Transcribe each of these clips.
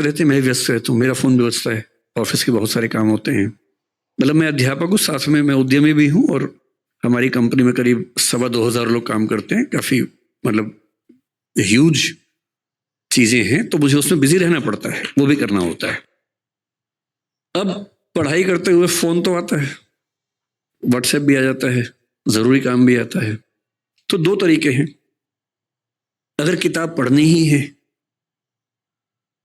रहते मैं व्यस्त रहता हूँ, मेरा फ़ोन भी बजता है, ऑफिस के बहुत सारे काम होते हैं। मतलब मैं अध्यापक हूँ, साथ में मैं उद्यमी भी हूँ और हमारी कंपनी में करीब 2,200 लोग काम करते हैं। काफ़ी मतलब ह्यूज चीज़ें हैं, तो मुझे उसमें बिजी रहना पड़ता है, वो भी करना होता है। अब पढ़ाई करते हुए फ़ोन तो आता है, व्हाट्सएप भी आ जाता है, ज़रूरी काम भी आता है। तो दो तरीके हैं, अगर किताब पढ़नी ही है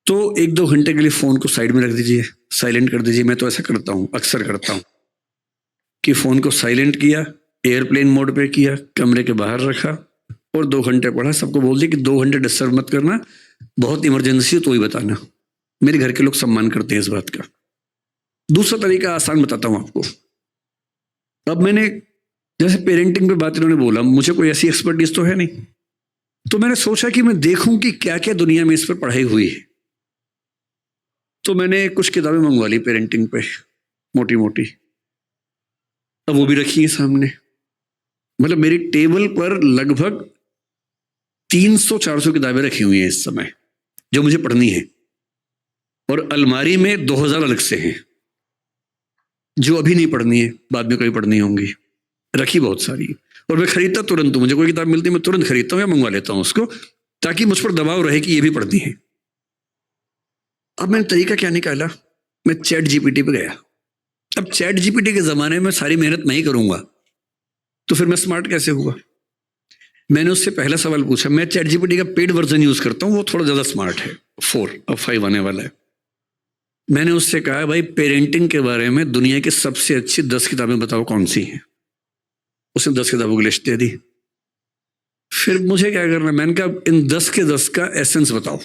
तो 1-2 घंटे के लिए फ़ोन को साइड में रख दीजिए, साइलेंट कर दीजिए। मैं तो ऐसा करता हूँ, अक्सर करता हूँ कि फ़ोन को साइलेंट किया, एयरप्लेन मोड पे किया, कमरे के बाहर रखा और 2 घंटे पढ़ा। सबको बोल दिया कि 2 घंटे डिस्टर्ब मत करना, बहुत इमरजेंसी हो तो ही बताना। मेरे घर के लोग सम्मान करते हैं इस बात का। दूसरा तरीका आसान बताता हूँ आपको। अब मैंने जैसे पेरेंटिंग पे बात इन्होंने बोला, मुझे कोई ऐसी एक्सपर्टीज तो है नहीं, तो मैंने सोचा कि मैं देखूं कि क्या क्या दुनिया में इस पर पढ़ाई हुई है। तो मैंने कुछ किताबें मंगवा ली पेरेंटिंग पे, मोटी मोटी। अब वो भी रखी है सामने। मतलब मेरी टेबल पर लगभग 300-400 किताबें रखी हुई हैं इस समय, जो मुझे पढ़नी है। और अलमारी में 2000 अलग से हैं, जो अभी नहीं पढ़नी है, बाद में कभी पढ़नी होंगी। रखी बहुत सारी। और मैं खरीदता तुरंत हूं, मुझे कोई किताब मिलती है मैं तुरंत खरीदता हूँ या मंगवा लेता हूँ उसको, ताकि मुझ पर दबाव रहे कि ये भी पढ़नी है। अब मैंने तरीका क्या निकाला, मैं चैट जीपीटी पे गया। अब चैट जीपीटी के जमाने में सारी मेहनत नहीं करूंगा तो फिर मैं स्मार्ट कैसे हुआ। मैंने उससे पहला सवाल पूछा, मैं चैट जीपीटी का पेड वर्जन यूज करता हूँ, वो थोड़ा ज्यादा स्मार्ट है, 4 अब 5 आने वाला है। मैंने उससे कहा भाई पेरेंटिंग के बारे में दुनिया की सबसे अच्छी 10 किताबें बताओ कौन सी हैं। उसने 10 किताबों की लिस्ट दे दी। फिर मुझे क्या करना, मैंने कहा इन 10 के 10 का एसेंस बताओ।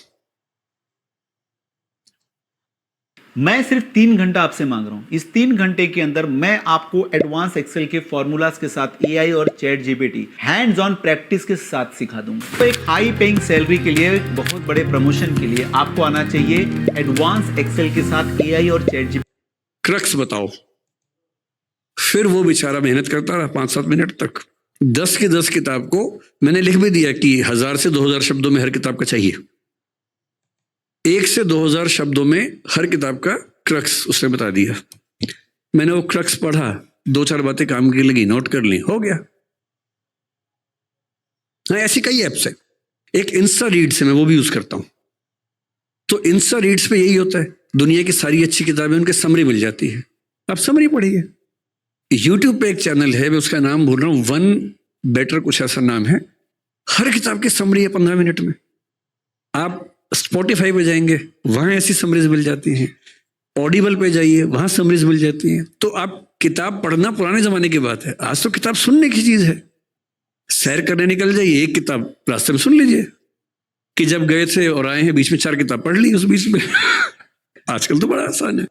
मैं सिर्फ 3 घंटा आपसे मांग रहा हूं। इस 3 घंटे के अंदर मैं आपको एडवांस एक्सेल के फॉर्मूलाज के साथ एआई और chat GPT hands on practice के साथ सिखा दूंगा। तो एक हाई पेइंग सैलरी के लिए, एक बहुत बड़े प्रमोशन के लिए आपको आना चाहिए एडवांस एक्सेल के साथ एआई और चैट जीपीटी। क्रक्स बताओ। फिर वो बेचारा मेहनत करता रहा 5-7 मिनट तक। 10 की 10 किताब को मैंने लिख भी दिया कि 1000 से 2000 शब्दों में हर किताब का चाहिए। 1 से 2000 शब्दों में हर किताब का क्रक्स उसने बता दिया। मैंने वो क्रक्स पढ़ा, 2-4 बातें काम की लगी, नोट कर ली, हो गया। हाँ, ऐसी कई ऐप्स है। एक इंस्टा रीड्स है, मैं वो भी यूज करता हूं। तो इंस्टा रीड्स पे यही होता है, दुनिया की सारी अच्छी किताबें उनके समरी मिल जाती है, आप समरी पढ़िए। यूट्यूब पे एक चैनल है, मैं उसका नाम भूल रहा हूँ, वन बेटर कुछ ऐसा नाम है। हर किताब की समरी है 15 मिनट में। आप स्पॉटिफाई पे जाएंगे, वहां ऐसी समरीज मिल जाती हैं। ऑडिबल पे जाइए, वहां समरीज मिल जाती हैं। तो आप किताब पढ़ना पुराने जमाने की बात है, आज तो किताब सुनने की चीज है। सैर करने निकल जाइए, एक किताब रास्ते में सुन लीजिए कि जब गए थे और आए हैं, बीच में 4 किताब पढ़ ली उस बीच में। आजकल तो बड़ा आसान है।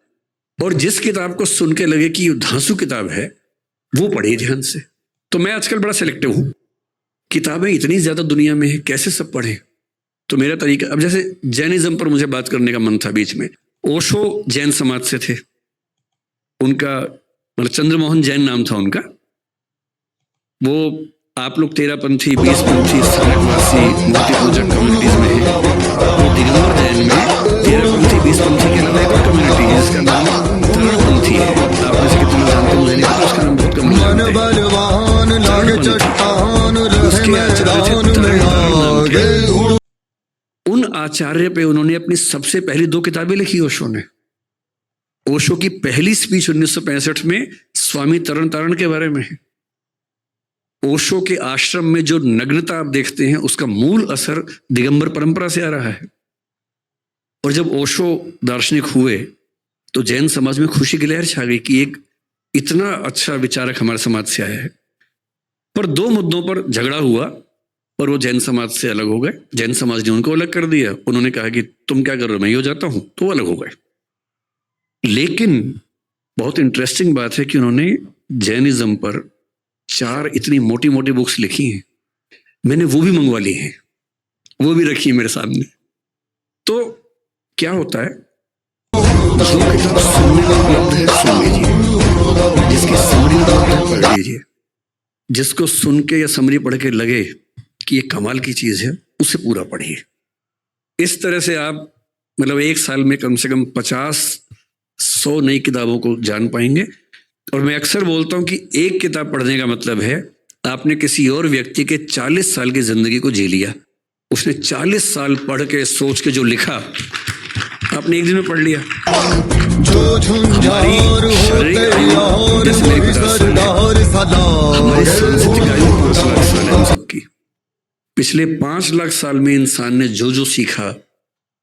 और जिस किताब को सुन के लगे कि धांसू किताब है, वो पढ़िए ध्यान से। तो मैं आजकल बड़ा सिलेक्टिव हूं, किताबें इतनी ज्यादा दुनिया में है, कैसे सब पढ़े। तो मेरा तरीका, अब जैसे जैनिज्म पर मुझे बात करने का मन था बीच में। ओशो जैन समाज से थे, उनका मतलब चंद्रमोहन जैन नाम था उनका। वो आप लोग 13पंथी 20पंथी स्थानकवासी मूर्ति पूजक कम्युनिटीज में है। वो दिगंबर जैन में 13पंथी 20पंथी के अलावा एक और कम्युनिटी है जिसका नाम तरणपंथी है। आप में से कितने जानते हैं मुझे नहीं पता, उसका नाम बहुत कम जानते हैं। उसके आचार्य थे तरण के। उन आचार्य पे उन्होंने अपनी सबसे पहली 2 किताबें लिखी ओशो ने। ओशो की पहली स्पीच 1965 में स्वामी तरण तारण के बारे में है। ओशो के आश्रम में जो नग्नता आप देखते हैं, उसका मूल असर दिगंबर परंपरा से आ रहा है। और जब ओशो दार्शनिक हुए तो जैन समाज में खुशी की लहर छा गई कि एक इतना अच्छा विचारक हमारे समाज से आया है। पर 2 मुद्दों पर झगड़ा हुआ और वो जैन समाज से अलग हो गए। जैन समाज ने उनको अलग कर दिया, उन्होंने कहा कि तुम क्या कर रहे हो, मैं ही हो जाता हूं, तो वो अलग हो गए। लेकिन बहुत इंटरेस्टिंग बात है कि उन्होंने जैनिज्म पर 4 इतनी मोटी मोटी बुक्स लिखी हैं। मैंने वो भी मंगवा ली हैं, वो भी रखी है मेरे सामने। तो क्या होता है, जो किताब सुनने में उपलब्ध है सुन लीजिए, जिसकी समरी उपलब्ध है पढ़ लीजिए। जिसको सुन के या समरी पढ़ के लगे कि ये कमाल की चीज है, उसे पूरा पढ़िए। इस तरह से आप मतलब एक साल में कम से कम 50-100 नई किताबों को जान पाएंगे। और मैं अक्सर बोलता हूं कि एक किताब पढ़ने का मतलब है आपने किसी और व्यक्ति के 40 साल की जिंदगी को जी लिया। उसने 40 साल पढ़ के सोच के जो लिखा आपने एक दिन में पढ़ लिया। हमारी शारीरिक आयु जैसे मेरी 50 साल है, हमारी सांस्कृतिक आयु 5 लाख साल है हम सबकी। पिछले 5 लाख साल में इंसान ने जो जो सीखा,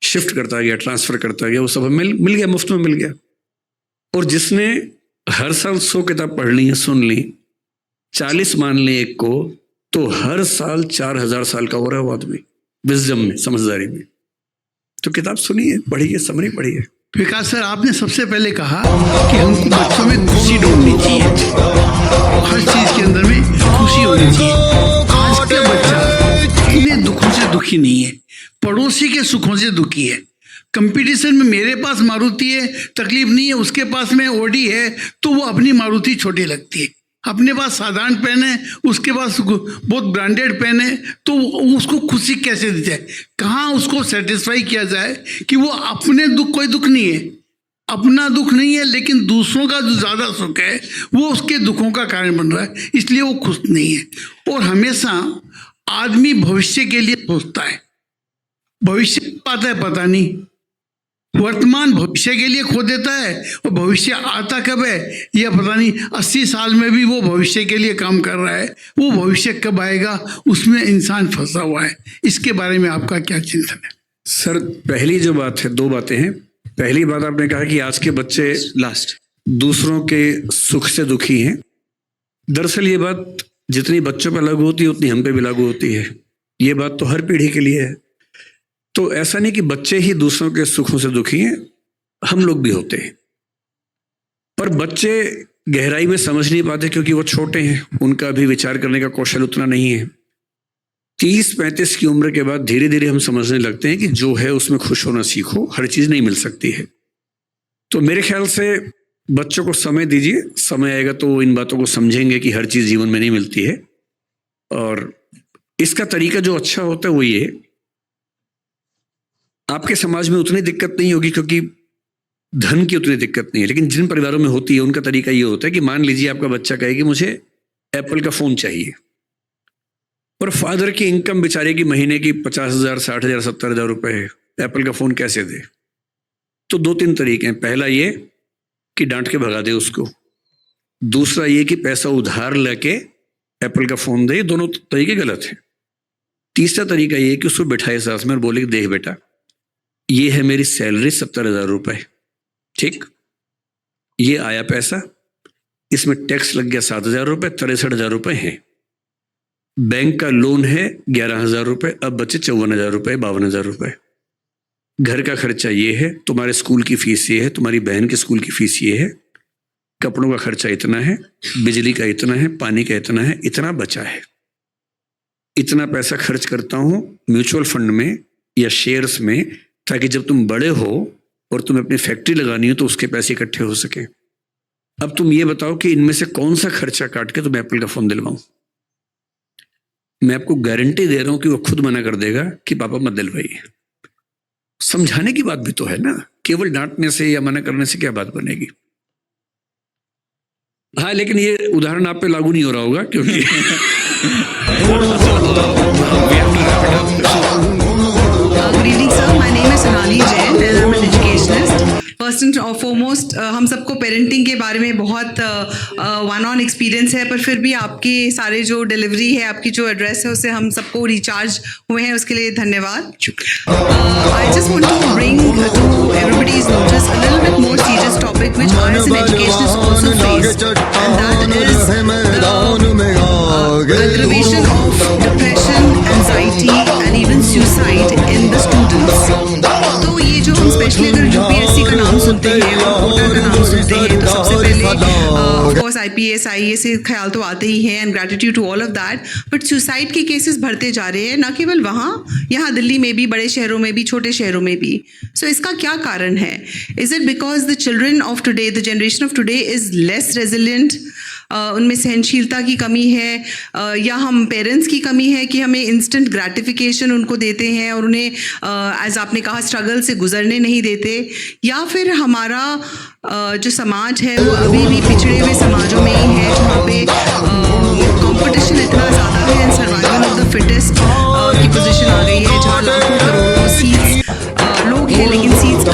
शिफ्ट करता गया, ट्रांसफर करता गया, वो सब हमें मिल गया, मुफ्त में मिल गया। और जिसने हर साल 100 किताब पढ़ ली है, सुन ली, 40 मान ले एक को, तो हर साल 4000 साल का हो रहा है वो आदमी विजडम में, समझदारी में। तो किताब सुनिए, पढ़िए, समरी पढ़िए। विकास सर, आपने सबसे पहले कहा कि हमको बच्चों में खुशी ढूंढनी चाहिए, हर चीज के अंदर में खुशी होनी चाहिए। आज का बच्चा अपने दुखों से दुखी नहीं है, पड़ोसी के सुखों से दुखी है। कंपटीशन में मेरे पास मारुति है, तकलीफ नहीं है, उसके पास में ओडी है, तो वो अपनी मारुति छोटी लगती है। अपने पास साधारण पेन है, उसके पास बहुत ब्रांडेड पेन है, तो उसको खुशी कैसे दी जाए, कहाँ उसको सेटिस्फाई किया जाए कि वो अपने दुख, कोई दुख नहीं है, अपना दुख नहीं है, लेकिन दूसरों का जो ज़्यादा सुख है वो उसके दुखों का कारण बन रहा है, इसलिए वो खुश नहीं है। और हमेशा आदमी भविष्य के लिए सोचता है, भविष्य पाता है पता नहीं, वर्तमान भविष्य के लिए खो देता है, और भविष्य आता कब है यह पता नहीं। 80 साल में भी वो भविष्य के लिए काम कर रहा है, वो भविष्य कब आएगा उसमें इंसान फंसा हुआ है। इसके बारे में आपका क्या चिंतन है? सर, पहली जो बात है, 2 बातें हैं। पहली बात आपने कहा कि आज के बच्चे दूसरों के सुख से दुखी हैं। दरअसल ये बात जितनी बच्चों पर लागू होती है उतनी हम पे भी लागू होती है। ये बात तो हर पीढ़ी के लिए है। तो ऐसा नहीं कि बच्चे ही दूसरों के सुखों से दुखी हैं, हम लोग भी होते हैं। पर बच्चे गहराई में समझ नहीं पाते क्योंकि वो छोटे हैं, उनका भी विचार करने का कौशल उतना नहीं है। 30-35 की उम्र के बाद धीरे धीरे हम समझने लगते हैं कि जो है उसमें खुश होना सीखो, हर चीज नहीं मिल सकती है। तो मेरे ख्याल से बच्चों को समय दीजिए, समय आएगा तो वो इन बातों को समझेंगे कि हर चीज जीवन में नहीं मिलती है। और इसका तरीका जो अच्छा होता है वो ये, आपके समाज में उतनी दिक्कत नहीं होगी क्योंकि धन की उतनी दिक्कत नहीं है, लेकिन जिन परिवारों में होती है उनका तरीका ये होता है कि मान लीजिए आपका बच्चा कहे कि मुझे एप्पल का फोन चाहिए, और फादर की इनकम बेचारे की महीने की 50,000, 60,000, 70,000 रुपए है, एप्पल का फोन कैसे दे? तो 2-3 तरीके हैं। पहला ये कि डांट के भगा दे उसको, दूसरा ये कि पैसा उधार लेके एप्पल का फोन दे। दोनों तरीके गलत हैं। तीसरा तरीका ये कि उसको बिठाए साथ में और बोले कि देख बेटा, ये है मेरी सैलरी 70,000 रुपए, ठीक, ये आया पैसा, इसमें टैक्स लग गया 7,000 रुपए, 63,000 रुपए हैं, बैंक का लोन है 11,000 रुपए, अब बचे 54,000 रुपए, 52,000 रुपए, घर का खर्चा ये है, तुम्हारे स्कूल की फीस ये है, तुम्हारी बहन के स्कूल की फीस ये है, कपड़ों का खर्चा इतना है, बिजली का इतना है, पानी का इतना है, इतना बचा है, इतना पैसा खर्च करता हूं म्यूचुअल फंड में या शेयर्स में, ताकि जब तुम बड़े हो और तुम्हें अपनी फैक्ट्री लगानी हो तो उसके पैसे इकट्ठे हो सके। अब तुम ये बताओ कि इनमें से कौन सा खर्चा काट के तुम्हें एप्पल का फोन दिलवाऊं? मैं आपको गारंटी दे रहा हूं कि वो खुद मना कर देगा कि पापा मत दिलवाइए। समझाने की बात भी तो है ना, केवल डांटने से या मना करने से क्या बात बनेगी? हाँ, लेकिन ये उदाहरण आप पे लागू नहीं हो रहा होगा क्योंकि Good evening, sir. My name is Sonali Jain and I'm an educationist. First and foremost, हम सबको पेरेंटिंग के बारे में बहुत वन ऑन एक्सपीरियंस है, पर फिर भी आपके सारे जो डिलीवरी है, आपकी जो एड्रेस है, उससे हम सबको रिचार्ज हुए हैं, उसके लिए धन्यवाद। I just want to bring to everybody's notice a little bit more serious topic which I as an educationist also face, and that is the aggravation of depression, anxiety and even suicide in the students. तो ये जो हम specially अगर UP UPSC का नाम सुनते हैं और कोटा का नाम सुनते हैं तो सबसे पहले ऑफ कोर्स आईपीएस आईएएस से ख्याल तो आते ही हैं and gratitude to all of that, but suicide के केसेस बढ़ते जा रहे हैं, ना केवल वहाँ, यहाँ दिल्ली में भी, बड़े शहरों में भी, छोटे शहरों में भी. सो इसका क्या कारण है? Is it because the children of today, the generation of today is less resilient, उनमें सहनशीलता की कमी है, या हम पेरेंट्स की कमी है कि हमें इंस्टेंट ग्रेटिफिकेशन उनको देते हैं और उन्हें एज आपने कहा स्ट्रगल से गुजरने नहीं देते, या फिर हमारा जो समाज है वो अभी भी पिछड़े हुए समाजों में ही है जहाँ पे कंपटीशन इतना ज़्यादा है and survival of the fittest की पोजीशन आ गई है, जहाँ लाखों करोड़ों सीट्स लोग हैं लेकिन सीट्स